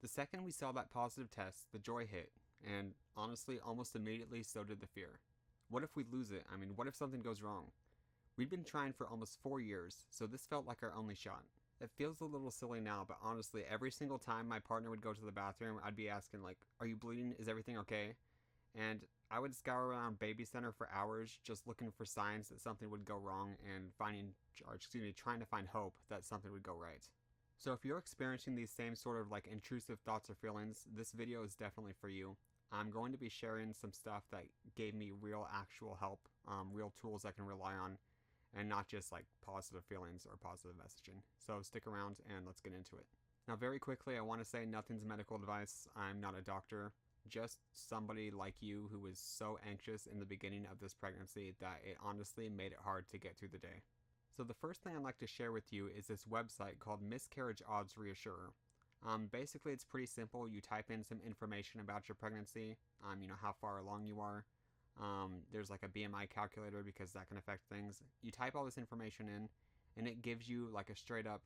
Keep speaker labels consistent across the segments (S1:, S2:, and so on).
S1: The second we saw that positive test, the joy hit, and honestly, almost immediately so did the fear. What if we lose it? I mean, what if something goes wrong? We'd been trying for almost 4 years, so this felt like our only shot. It feels a little silly now, but honestly, every single time my partner would go to the bathroom, I'd be asking, like, are you bleeding? Is everything okay? And I would scour around baby center for hours just looking for signs that something would go wrong and trying to find hope that something would go right. So if you're experiencing these same sort of like intrusive thoughts or feelings, this video is definitely for you. I'm going to be sharing some stuff that gave me real actual help, real tools I can rely on, and not just like positive feelings or positive messaging. So stick around and let's get into it. Now, very quickly, I want to say nothing's medical advice. I'm not a doctor, just somebody like you who was so anxious in the beginning of this pregnancy that it honestly made it hard to get through the day. So the first thing I'd like to share with you is this website called Miscarriage Odds Reassurer. Basically, it's pretty simple. You type in some information about your pregnancy, how far along you are. There's like a BMI calculator because that can affect things. You type all this information in, and it gives you like a straight up,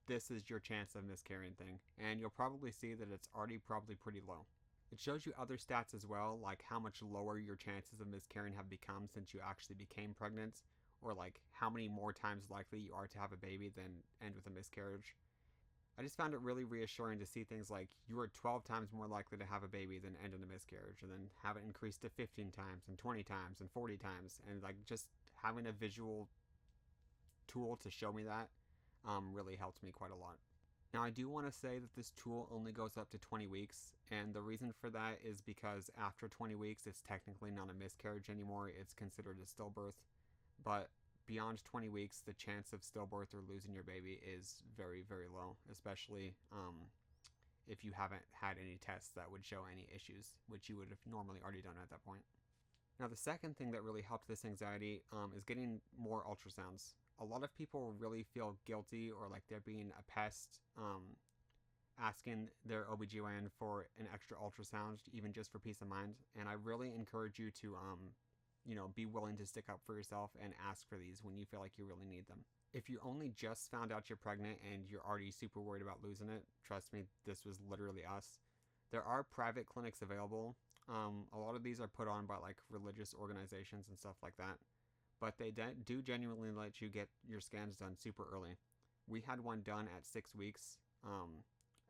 S1: this is your chance of miscarrying thing. And you'll probably see that it's already probably pretty low. It shows you other stats as well, like how much lower your chances of miscarrying have become since you actually became pregnant, or like how many more times likely you are to have a baby than end with a miscarriage. I just found it really reassuring to see things like you are 12 times more likely to have a baby than end in a miscarriage, and then have it increased to 15 times and 20 times and 40 times, and like just having a visual tool to show me that really helped me quite a lot. Now, I do want to say that this tool only goes up to 20 weeks, and the reason for that is because after 20 weeks, it's technically not a miscarriage anymore, it's considered a stillbirth. But beyond 20 weeks, the chance of stillbirth or losing your baby is very, very low, especially if you haven't had any tests that would show any issues, which you would have normally already done at that point. Now, the second thing that really helped this anxiety is getting more ultrasounds. A lot of people really feel guilty or like they're being a pest, asking their OBGYN for an extra ultrasound, even just for peace of mind. And I really encourage you to be willing to stick up for yourself and ask for these when you feel like you really need them. If you only just found out you're pregnant and you're already super worried about losing it, trust me, this was literally us. There are private clinics available. A lot of these are put on by like religious organizations and stuff like that, but they do genuinely let you get your scans done super early. We had one done at 6 weeks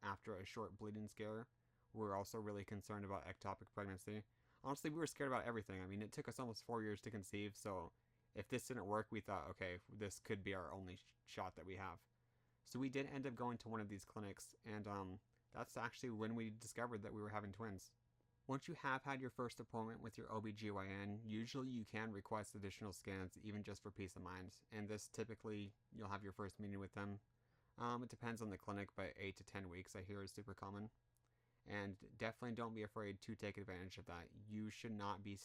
S1: after a short bleeding scare. We're also really concerned about ectopic pregnancy. Honestly, we were scared about everything. I mean, it took us almost 4 years to conceive, so if this didn't work, we thought, okay, this could be our only shot that we have. So we did end up going to one of these clinics, and that's actually when we discovered that we were having twins. Once you have had your first appointment with your OBGYN, usually you can request additional scans, even just for peace of mind, and this typically, you'll have your first meeting with them. It depends on the clinic, but 8 to 10 weeks I hear is super common. And definitely don't be afraid to take advantage of that. You should not be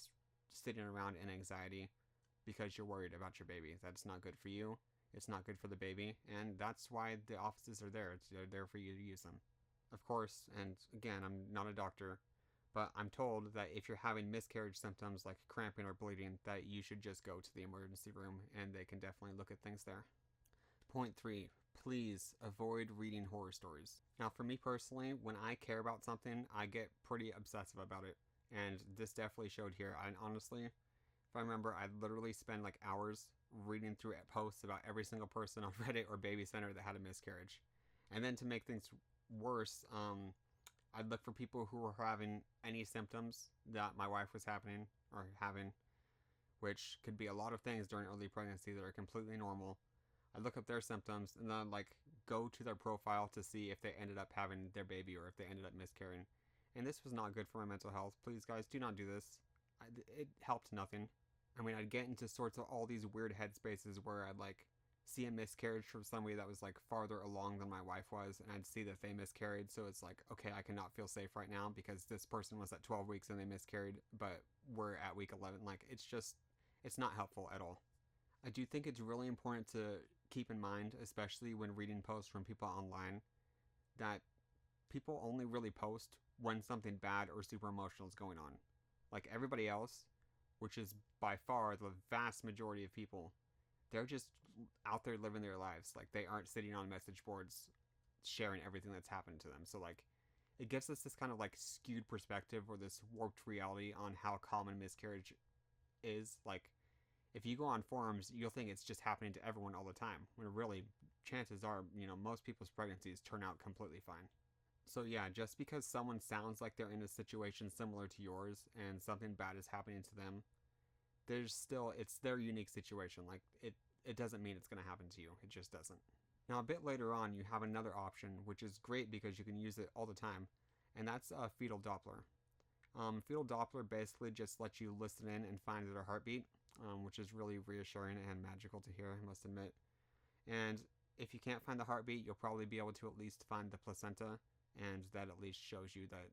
S1: sitting around in anxiety because you're worried about your baby. That's not good for you. It's not good for the baby. And that's why the offices are there. They're there for you to use them. Of course, and again, I'm not a doctor, but I'm told that if you're having miscarriage symptoms like cramping or bleeding, that you should just go to the emergency room and they can definitely look at things there. Point 3. Please avoid reading horror stories. Now, for me personally, when I care about something, I get pretty obsessive about it. And this definitely showed here. I honestly, if I remember, I literally spend like hours reading through posts about every single person on Reddit or Baby Center that had a miscarriage. And then to make things worse, I'd look for people who were having any symptoms that my wife was having, which could be a lot of things during early pregnancy that are completely normal. I look up their symptoms and then like go to their profile to see if they ended up having their baby or if they ended up miscarrying. And this was not good for my mental health. Please, guys, do not do this. It helped nothing. I mean, I'd get into sorts of all these weird headspaces where I'd like see a miscarriage from somebody that was like farther along than my wife was, and I'd see that they miscarried. So it's like, okay, I cannot feel safe right now because this person was at 12 weeks and they miscarried, but we're at week 11. Like, it's not helpful at all. I do think it's really important to keep in mind, especially when reading posts from people online, that people only really post when something bad or super emotional is going on. Like everybody else, which is by far the vast majority of people, they're just out there living their lives. Like they aren't sitting on message boards sharing everything that's happened to them. So like it gives us this kind of like skewed perspective or this warped reality on how common miscarriage is. Like, if you go on forums, you'll think it's just happening to everyone all the time, when really, chances are, most people's pregnancies turn out completely fine. So yeah, just because someone sounds like they're in a situation similar to yours and something bad is happening to them, it's their unique situation. Like, it doesn't mean it's going to happen to you. It just doesn't. Now, a bit later on, you have another option, which is great because you can use it all the time, and that's a fetal Doppler. Fetal Doppler basically just lets you listen in and find their heartbeat, which is really reassuring and magical to hear, I must admit. And if you can't find the heartbeat, you'll probably be able to at least find the placenta, and that at least shows you that,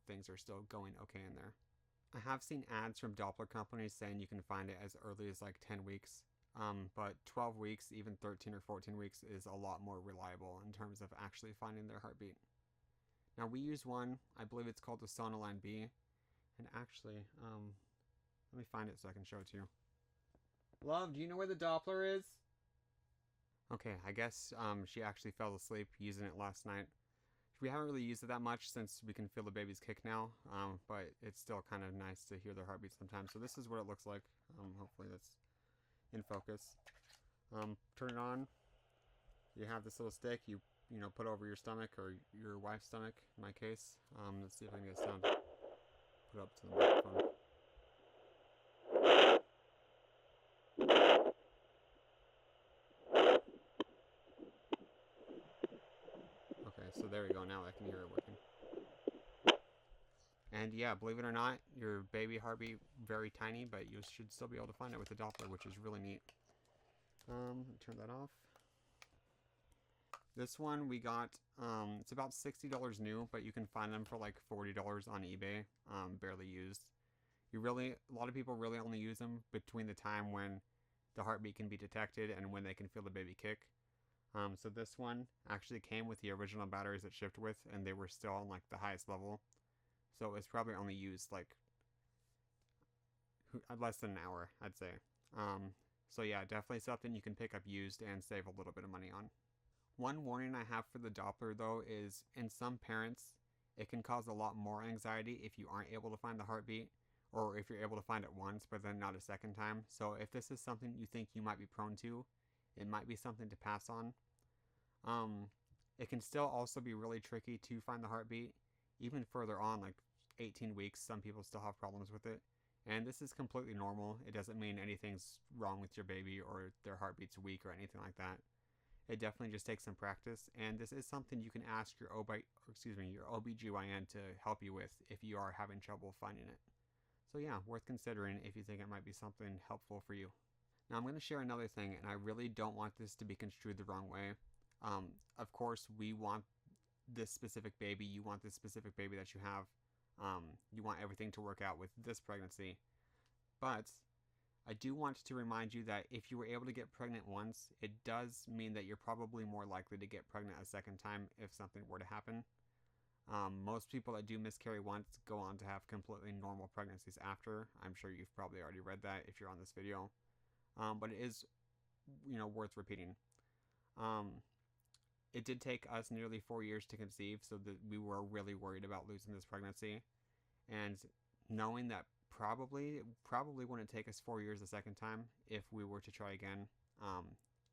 S1: things are still going okay in there. I have seen ads from Doppler companies saying you can find it as early as like 10 weeks, but 12 weeks, even 13 or 14 weeks is a lot more reliable in terms of actually finding their heartbeat. Now, we use one, I believe it's called the Sonoline B, and actually, let me find it so I can show it to you. Love, do you know where the Doppler is? Okay, I guess she actually fell asleep using it last night. We haven't really used it that much since we can feel the baby's kick now, but it's still kind of nice to hear their heartbeat sometimes. So this is what it looks like. Hopefully that's in focus. Turn it on. You have this little stick you put over your stomach or your wife's stomach, in my case. Let's see if I can get a sound. Put it up to the microphone. Okay, so there we go. Now I can hear it working. And yeah, believe it or not, your baby heartbeat very tiny, but you should still be able to find it with the Doppler, which is really neat. Turn that off. This one we got, it's about $60 new, but you can find them for like $40 on eBay, barely used. A lot of people really only use them between the time when the heartbeat can be detected and when they can feel the baby kick. So this one actually came with the original batteries it shipped with, and they were still on like the highest level. So it's probably only used like less than an hour, I'd say. So yeah, definitely something you can pick up used and save a little bit of money on. One warning I have for the Doppler though is in some parents, it can cause a lot more anxiety if you aren't able to find the heartbeat, or if you're able to find it once but then not a second time. So if this is something you think you might be prone to, it might be something to pass on. It can still also be really tricky to find the heartbeat. Even further on, like 18 weeks, some people still have problems with it. And this is completely normal. It doesn't mean anything's wrong with your baby or their heartbeat's weak or anything like that. It definitely just takes some practice, and this is something you can ask your OBGYN to help you with if you are having trouble finding it. So yeah, worth considering if you think it might be something helpful for you. Now I'm going to share another thing, and I really don't want this to be construed the wrong way. Of course, we want this specific baby. You want this specific baby that you have. You want everything to work out with this pregnancy. But I do want to remind you that if you were able to get pregnant once, it does mean that you're probably more likely to get pregnant a second time if something were to happen. Most people that do miscarry once go on to have completely normal pregnancies after. I'm sure you've probably already read that if you're on this video. But it is, worth repeating. It did take us nearly 4 years to conceive, so that we were really worried about losing this pregnancy. And knowing that probably wouldn't take us 4 years a second time if we were to try again,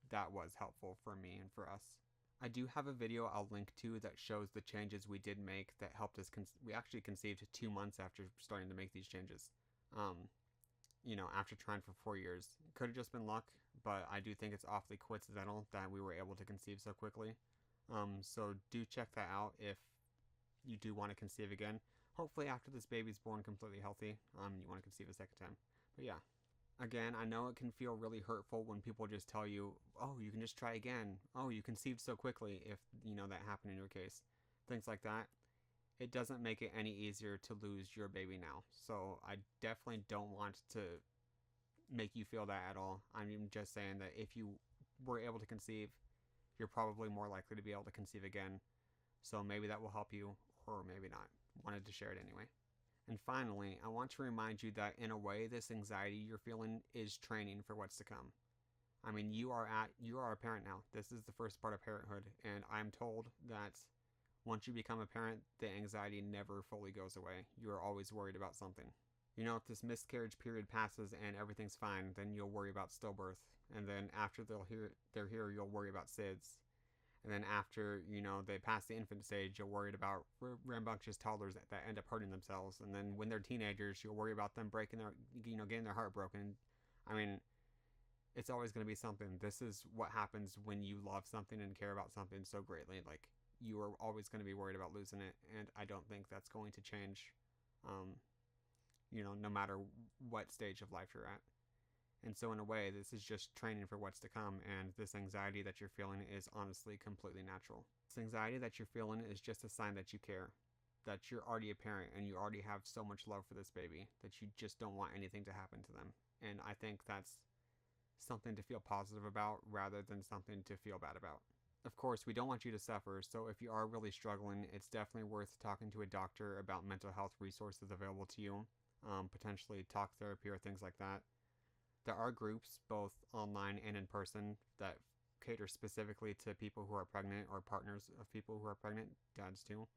S1: that was helpful for me and for us. I do have a video I'll link to that shows the changes we did make that helped us. We actually conceived 2 months after starting to make these changes. After trying for 4 years. Could have just been luck, but I do think it's awfully coincidental that we were able to conceive so quickly. So do check that out if you do want to conceive again. Hopefully after this baby's born completely healthy, you want to conceive a second time. But yeah. Again, I know it can feel really hurtful when people just tell you, oh, you can just try again. Oh, you conceived so quickly, if, that happened in your case. Things like that. It doesn't make it any easier to lose your baby now. So I definitely don't want to make you feel that at all. I'm just saying that if you were able to conceive, you're probably more likely to be able to conceive again. So maybe that will help you, or maybe not. Wanted to share it anyway. And finally, I want to remind you that in a way, this anxiety you're feeling is training for what's to come. I mean, you are a parent now. This is the first part of parenthood, and I'm told that Once you become a parent, the anxiety never fully goes away. You are always worried about something. You know, if this miscarriage period passes and everything's fine, then you'll worry about stillbirth. And then after they're here, you'll worry about SIDS. And then after, you know, they pass the infant stage, you're worried about rambunctious toddlers that end up hurting themselves. And then when they're teenagers, you'll worry about them breaking their, you know, getting their heart broken. I mean, it's always going to be something. This is what happens when you love something and care about something so greatly. Like, you are always going to be worried about losing it. And I don't think that's going to change, you know, no matter what stage of life you're at. And so in a way, this is just training for what's to come, and this anxiety that you're feeling is honestly completely natural. This anxiety that you're feeling is just a sign that you care, that you're already a parent and you already have so much love for this baby that you just don't want anything to happen to them. And I think that's something to feel positive about rather than something to feel bad about. Of course, we don't want you to suffer, so if you are really struggling, it's definitely worth talking to a doctor about mental health resources available to you, potentially talk therapy or things like that. There are groups, both online and in person, that cater specifically to people who are pregnant or partners of people who are pregnant, dads too.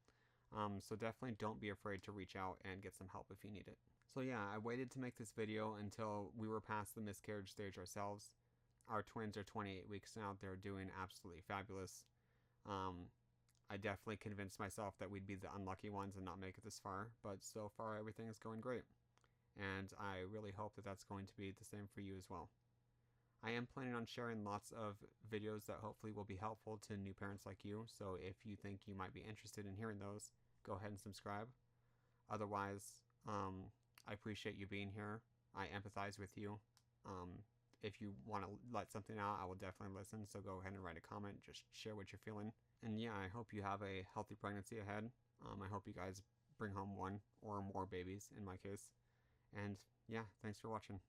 S1: So definitely don't be afraid to reach out and get some help if you need it. So yeah, I waited to make this video until we were past the miscarriage stage ourselves. Our twins are 28 weeks now. They're doing absolutely fabulous. I definitely convinced myself that we'd be the unlucky ones and not make it this far, but so far everything is going great. And I really hope that that's going to be the same for you as well. I am planning on sharing lots of videos that hopefully will be helpful to new parents like you, so if you think you might be interested in hearing those, go ahead and subscribe. Otherwise, I appreciate you being here. I empathize with you. If you want to let something out, I will definitely listen, so go ahead and write a comment, just share what you're feeling. And yeah, I hope you have a healthy pregnancy ahead. I hope you guys bring home one or more babies, in my case. And yeah, thanks for watching.